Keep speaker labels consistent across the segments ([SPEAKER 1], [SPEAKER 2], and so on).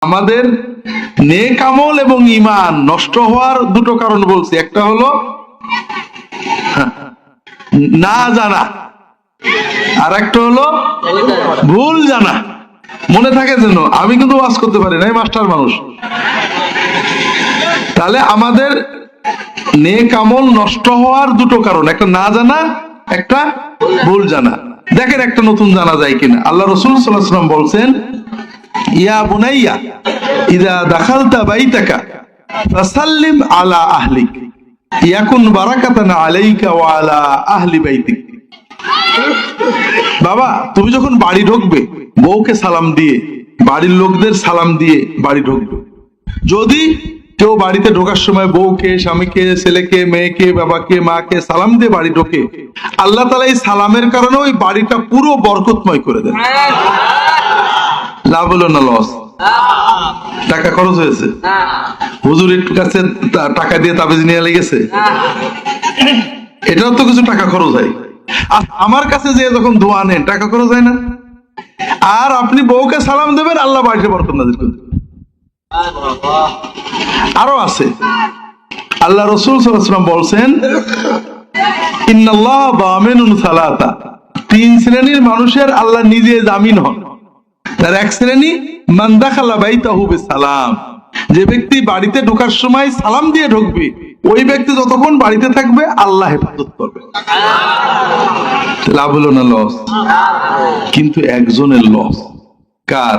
[SPEAKER 1] আমাদের নেক আমল এবং ঈমান নষ্ট হওয়ার দুটো কারণ বলছি। একটা হলো না জানা, আর একটা হলো ভুল জানা। মনে থাকে যেন, আমি কিন্তু ওয়াজ করতে পারি না, মাস্টার মানুষ। তাহলে আমাদের নেক আমল নষ্ট হওয়ার দুটো কারণ, একটা না জানা, একটা ভুল জানা। দেখেন একটা নতুন জানা যায় কিনা। আল্লাহ রাসূল সাল্লাল্লাহু আলাইহি ওয়াসাল্লাম বলছেন, ইয়া বুনাইয়া ইযা দাখালতা বাইতাকা ফাসাল্লিম আলা আহলিক ইয়াকুন বারাকাতান আলাইকা ওয়া আলা আহলি বাইতিক। বাবা, তুমি যখন বাড়ি ঢুকবে, বউকে সালাম দিয়ে, বাড়ির লোকদের সালাম দিয়ে বাড়ি ঢুকবে। যদি কেউ বাড়িতে ঢোকার সময় বউকে, স্বামীকে, ছেলেকে, মেয়েকে, বাবাকে, মাকে সালাম দিয়ে বাড়ি ঢোকে, আল্লাহ তাআলা এই সালামের কারণে ওই বাড়িটা পুরো বরকতময় করে দেন। লাভ হলো না লস? টাকা খরচ হয়েছে? হুজুরের কাছে টাকা দিয়ে তাবিজ নিয়ে লেগেছে? এটাও তো কিছু টাকা খরচ হয়। আর আমার কাছে যে যখন দোয়া নেন, টাকা খরচ হয় না? আর আপনি বউকে সালাম দেবেন, আল্লাহ বাড়িতে বরকত নাযিল করবেন। আরো আছে, আল্লাহ রাসূল সাল্লাল্লাহু আলাইহি ওয়াসাল্লাম বলছেন, ইন্নাল্লাহ দামিনুন সালাতা, তিন শ্রেণীর মানুষের আল্লাহ নিজে জামিন হন। তার এক শ্রেণী, মান দাখালা বাইতাহু বিসালাম, যে ব্যক্তি বাড়িতে ঢোকার সময় সালাম দিয়ে ঢুকবে, ওই ব্যক্তি যতক্ষণ বাড়িতে থাকবে আল্লাহ হেফাজত করবে। লাভ হলো না লস? কিন্তু একজনের লস। কার?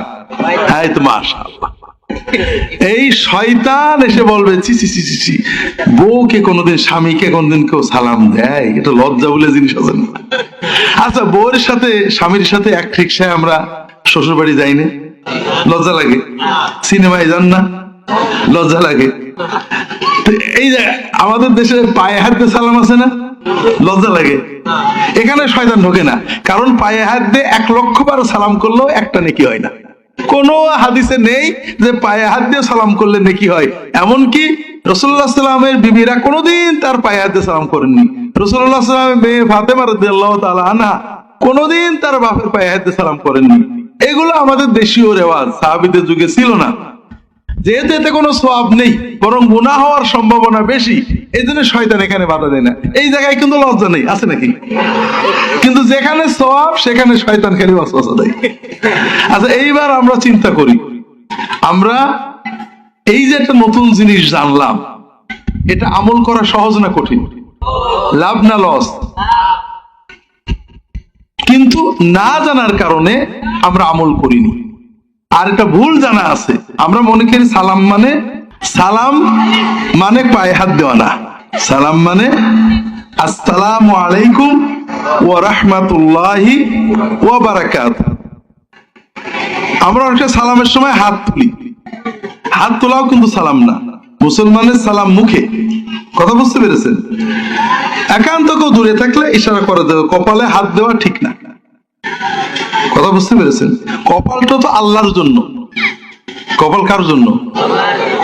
[SPEAKER 1] হ্যাঁ, তো মাশাআল্লাহ, এই শয়তান এসে বলবে, ছি ছি ছি ছি ছি, বউকে কোনোদিন, স্বামীকে কোনোদিন কেউ সালাম দেয়? এটা লজ্জা বলে জিনিস আছে না? আচ্ছা, বউয়ের সাথে, স্বামীর সাথে এক রিকশায় আমরা শ্বশুর বাড়ি যাই না? লজ্জা লাগে? সিনেমায় যান না? লজ্জা লাগে? এই যে আমাদের দেশে পায়ে হাত দিয়ে সালাম আছে না? লজ্জা লাগে? এখানে শয়তান ঢোকে না, কারণ পায়ে হাত দিয়ে 1,00,000 বার সালাম করলেও একটা নেকি হয় না। কোন হাদিসে নেই যে পায়ে হাত দিয়ে সালাম করলে নেকি হয়। এমনকি রাসূলুল্লাহ সাল্লাল্লাহু আলাইহি ওয়াসাল্লামের বিবিরা কোনোদিন তার পায়ে হাত দিয়ে সালাম করেননি। রাসূলুল্লাহ সাল্লাল্লাহু আলাইহি ওয়াসাল্লামের মেয়ে ফাতেমা রাদিয়াল্লাহু তাআলা আনহা কোনোদিন তার বাপের পায়ে হাত দিয়ে সালাম করেননি। এগুলো আমাদের দেশীয় রেওয়াজ, সাহাবীদের যুগে ছিল না। যেহেতু এতে কোনো সওয়াব নেই, বরং গুনাহ হওয়ার সম্ভাবনা বেশি, এই জন্য শয়তান এখানে বাধা দেয় না। এই জায়গায় কিন্তু লজ্জা নেই, আছে নাকি? কিন্তু যেখানে সওয়াব সেখানে শয়তান খালি ওয়াসওয়াসা দেয়। আচ্ছা, এইবার আমরা চিন্তা করি, আমরা এই যে একটা নতুন জিনিস জানলাম, এটা আমল করা সহজ না কঠিন? লাভ না লস? কিন্তু না জানার কারণে আমরা আমল করিনি। আর এটা ভুল জানা আছে, আমরা মনে করি সালাম মানে পায়ে হাত দেওয়া না। সালাম মানে আসসালামু আলাইকুম ওয়া রাহমাতুল্লাহি ওয়া বারাকাতুহু। আমরা অনেকটা সালামের সময় হাত তুলি, হাত তোলাও কিন্তু সালাম না। মুসলমানের সালাম মুখে। কথা বুঝতে পেরেছেন? একান্ত কেউ দূরে থাকলে ইশারা করে দেবে, কপালে হাত দেওয়া ঠিক না। কথা বুঝতে পেরেছেন? কপালটা তো আল্লাহর জন্য। কপাল কার জন্য?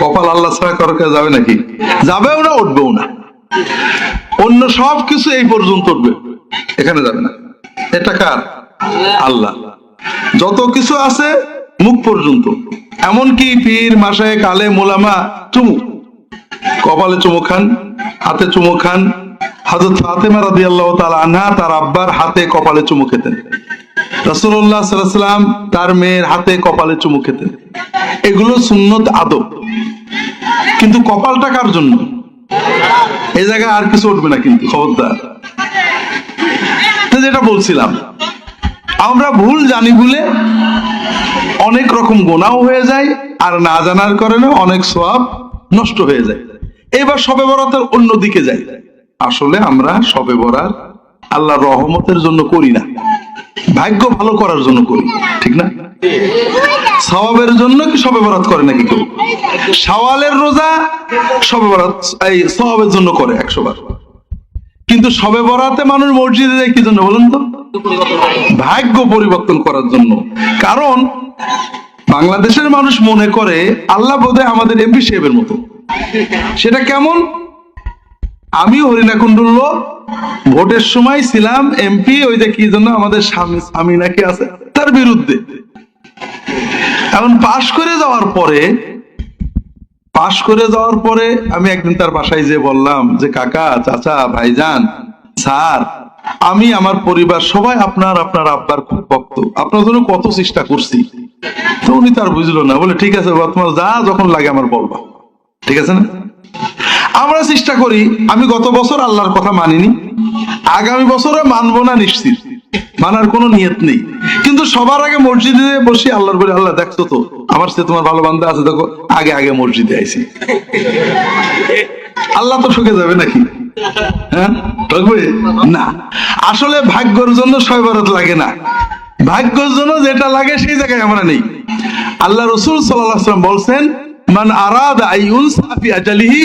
[SPEAKER 1] কপাল আল্লাহ ছাড়া কারো কাছে যাবে নাকি? যাবেও না, উঠবেও না। অন্য সব কিছু এই পর্যন্ত উঠবে, এখানে যাবে না। এটা কার? আল্লাহ। যত কিছু আছে মুখ পর্যন্ত, এমনকি পীর, মাশায়েখ, আলেম, উলামা চুমু, কপালে চুমু খান, হাতে চুমু খান। হযরত ফাতেমা রাদিয়াল্লাহু তাআলা আনহা তার আব্বার হাতে কপালে চুমু খেতেন। রাসূলুল্লাহ সাল্লাল্লাহু আলাইহি ওয়াসাল্লাম তার মেয়ের হাতে কপালে চুমু খেতেন। এগুলো সুন্নত আদব। কিন্তু কপালটা কার জন্য? এই জায়গায় আর কিছু উঠবে না কিন্তু, খবরদার। যেটা বলছিলাম, আমরা ভুল জানি বলে অনেক রকম গুনাহ হয়ে যায়, আর না জানার কারণে অনেক সওয়াব নষ্ট হয়ে যায়। এবার শবে বরাতের অন্যদিকে যাই। আসলে আমরা শবে বরাত আল্লাহর রহমতের জন্য করি না, ভাগ্য ভালো করার জন্য করি, ঠিক না? সওয়াবের জন্য কি শবে বরাত করে নাকি কেউ? শাওয়ালের রোজা শবে বরাত এই সওয়াবের জন্য করে 100 বার। কিন্তু শবে বরাতে মানুষ মসজিদে যায় কি জন্য বলেন তো? ভাগ্য পরিবর্তন করার জন্য। কারণ বাংলাদেশের মানুষ মনে করে আল্লাহ বোধহয় আমাদের এমপি সাহেবের মতো। সেটা কেমন? আমি হরিণাকুণ্ডুর লোক, ভোটের সময় ছিলাম এমপি, ওই যে কি জন্য আমাদের স্বামী নাকি আছে তার বিরুদ্ধে। এখন পাশ করে যাওয়ার পরে আমি একদিন তার বাসায় যেয়ে বললাম যে কাকা, চাচা, ভাইজান, স্যার, আমি আমার পরিবার সবাই আপনার আব্বার খুব ভক্ত, আপনার জন্য কত চেষ্টা করছি। তো উনি তার বুঝলো না, বলে ঠিক আছে তোমার যা যখন লাগে আমার বলবা, ঠিক আছে না? আমরা চেষ্টা করি। আমি গত বছর আল্লাহর কথা মানিনি, আগামী বছরে মানবো না নিশ্চিত, মানার কোনো নিয়ত নেই। কিন্তু সবার আগে মসজিদে বসে আল্লাহর বলে, আল্লাহ দেখছো তো আমার সাথে তোমার ভালো বান্দা আছে, দেখো আগে মসজিদে আইছি। আল্লাহ তো ঠকে যাবে নাকি? হ্যাঁ, ঠকবে না। আসলে ভাগ্যর জন্য সয়বরত লাগে না, ভাগ্যের জন্য যেটা লাগে সেই জায়গায় আমরা নেই। আল্লাহ রাসূল সাল্লাল্লাহু আলাইহি ওয়াসাল্লাম বলছেন, মান আরাদা আইয়ুনসা ফি আজালিহি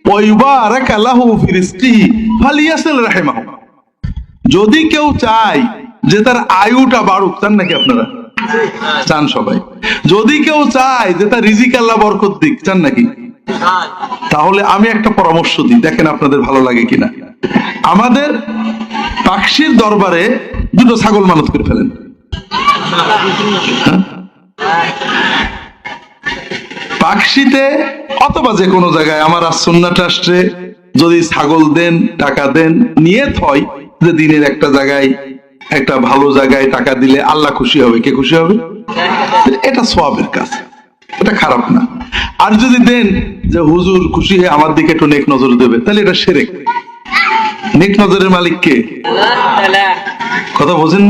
[SPEAKER 1] ওয়া ইউবারাকা লাহু ফি রিজকিহি ফালিয়াসিল রাহিমাহু। যদি কেউ চায় যে তার আয়ুটা বাড়ুক, চান নাকি আপনারা? চান সবাই। যদি কেউ চায় যে তার রিজিক আল্লাহ বরকত দিক, চান নাকি? তাহলে আমি একটা পরামর্শ দিই, দেখেন আপনাদের ভালো লাগে কিনা। আমাদের পাকশির দরবারে দুটো ছাগল মানত করে ফেলেন। পাকশিতে অথবা যে কোনো জায়গায় আমার সুন্নাহ ট্রাস্টে যদি ছাগল দেন, টাকা দেন, নিয়ত হয় যে দিনের একটা জায়গায়, একটা ভালো জায়গায় টাকা দিলে আল্লাহ খুশি হবে। কে খুশি হবে? এটা সওয়াবের কাজ, এটা খারাপ না। আর যদি দেন যে হুজুর খুশি হয়ে আমার দিকে একটু নেক নজর দেবে, তাহলে এটা শিরক। নেক নজরের মালিক কে? কথা বোঝেন?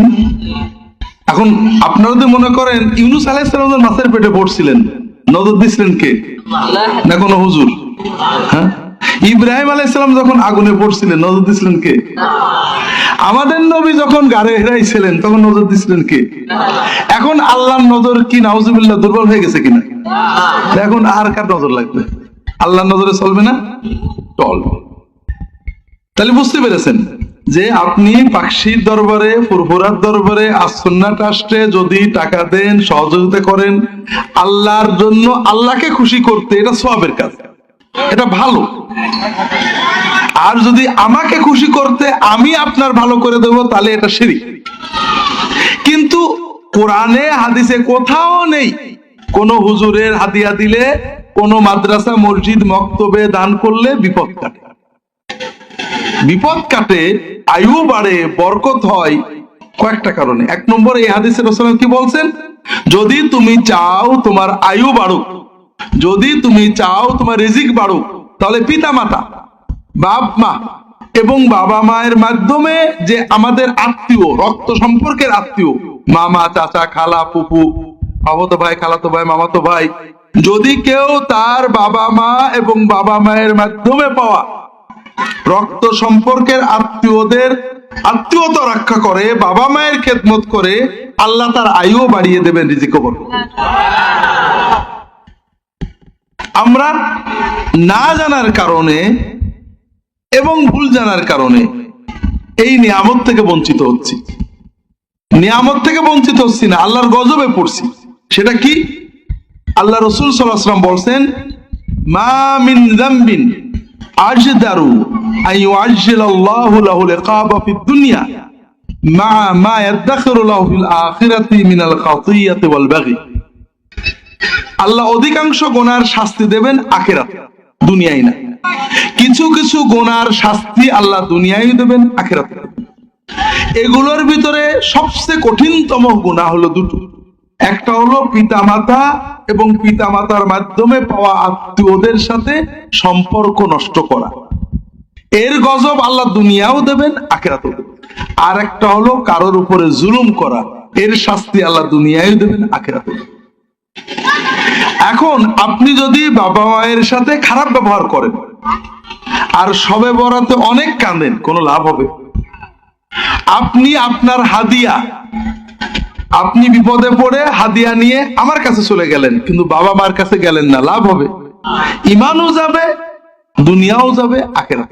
[SPEAKER 1] এখন আপনারা যদি মনে করেন ইউনূস আলাইহিস সালাম মাছের পেটে পড়ছিলেন, নজর দিছিলেন কে? না কোনো হুজুর? হ্যাঁ, ইব্রাহিম আলাইহিস সালাম যখন আগুনে পড়ছিলেন, নজর দিছিলেন কে? আমাদের নবী যখন গাড়ে হেরাইছিলেন, তখন নজর দিছিলেন কে? এখন আল্লাহর নজর কি নাউজুবিল্লাহ দুর্বল হয়ে গেছে কিনা? এখন আর কার নজর লাগবে? আল্লাহর নজরে চলবে না? চলবে। তাহলে বুঝতে পেরেছেন যে আপনি পাকশির দরবারে, ফুরফুরার দরবারে, আস-সুন্নাহ ট্রাস্টে যদি টাকা দেন, সহযোগিতা করেন আল্লাহর জন্য, আল্লাহকে খুশি করতে, এটা সওয়াবের কাজ, এটা ভালো। আর যদি আমাকে খুশি করতে, আমি আপনার ভালো করে দেব, তাহলে এটা শিরক। কিন্তু কোরআনে হাদিসে কোথাও নেই কোন হুজুরের হাদিয়া দিলে, কোন মাদ্রাসা, মসজিদ, মক্তবে দান করলে বিপদ কাটে। বিপদ কাটে, আয়ু বাড়ে, বরকত হয় কয়েকটা কারণে। এক নম্বর, এই হাদিসে রাসূল কি বলছেন? যদি তুমি চাও তোমার আয়ু বাড়ুক, যদি তুমি চাও তোমার রিজিক বাড়ুক, তাহলে পিতা মাতা, বাপ মা এবং বাবা মায়ের মাধ্যমে যে আমাদের আত্মীয়, রক্ত সম্পর্কের আত্মীয়, মামা, চাচা, খালা, ফুফু, মামাতো ভাই, খালাতো ভাই, মামাতো ভাই, যদি কেউ তার বাবা মা এবং বাবা মায়ের মাধ্যমে পাওয়া রক্ত সম্পর্কের আত্মীয়দের আত্মীয়তা রক্ষা করে, বাবা মায়ের খেদমত করে, আল্লাহ তার আয়ু বাড়িয়ে দেবেন, রিজিকও বাড়বে। আমরা না জানার কারণে এবং ভুল জানার কারণে এই নিয়ামত থেকে বঞ্চিত হচ্ছি। নিয়ামত থেকে বঞ্চিত হচ্ছি না, আল্লাহর গজবে পড়ছি। সেটা কি? আল্লাহ রাসূল সাল্লাল্লাহু আলাইহি ওয়াসাল্লাম বলছেন, মা মিন যামবিন আজদারু আইয়ুআজ্জিলাল্লাহু লাহুল ইকাবা ফিদ দুনিয়া মা মা ইয়াদখিরু লাহু ফিল আখিরাতি মিনাল খাতিয়াতি ওয়াল বাগি। আল্লাহ অধিকাংশ গুনার শাস্তি দেবেন আখিরাতে, দুনিয়ায় না। কিছু কিছু গুনার শাস্তি আল্লাহ দুনিয়ায় দেবেন, আখিরাতে। এগুলোর ভিতরে সবচেয়ে কঠিনতম গুনাহ হলো দুটো। একটা হলো পিতামাতা এবং পিতামাতার মাধ্যমে পাওয়া আত্মীয়দের সাথে সম্পর্ক নষ্ট করা। এর গজব আল্লাহ দুনিয়াও দেবেন, আখিরাতেও দেবেন। আর একটা হলো কারোর উপরে জুলুম করা, এর শাস্তি আল্লাহ দুনিয়ায় দেবেন, আখিরাতেও দেবেন। এখন আপনি যদি বাবা মায়ের সাথে খারাপ ব্যবহার করেন আর শবে বরাতে অনেক কাঁদেন, কোনো লাভ হবে? আপনি আপনার হাদিয়া, আপনি বিপদে পড়ে হাদিয়া নিয়ে আমার কাছে চলে গেলেন, কিন্তু বাবা মার কাছে গেলেন না, লাভ হবে? ইমানও যাবে, দুনিয়াও যাবে, আখিরাত।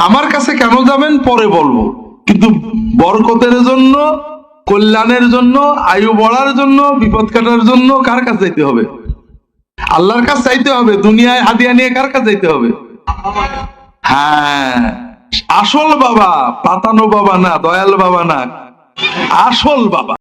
[SPEAKER 1] আমার কাছে কেন যাবেন পরে বলবো, কিন্তু বরকতের জন্য, কল্যাণের জন্য, আয়ু বড়ার জন্য, বিপদ কাটার জন্য কার কাছে যাইতে হবে? আল্লাহর কাছে যাইতে হবে। দুনিয়ায় হাদিয়া নিয়ে কার কাছে যাইতে হবে? হ্যাঁ, আসল বাবা, পাতানো বাবা না, দয়াল বাবা না, আসল বাবা।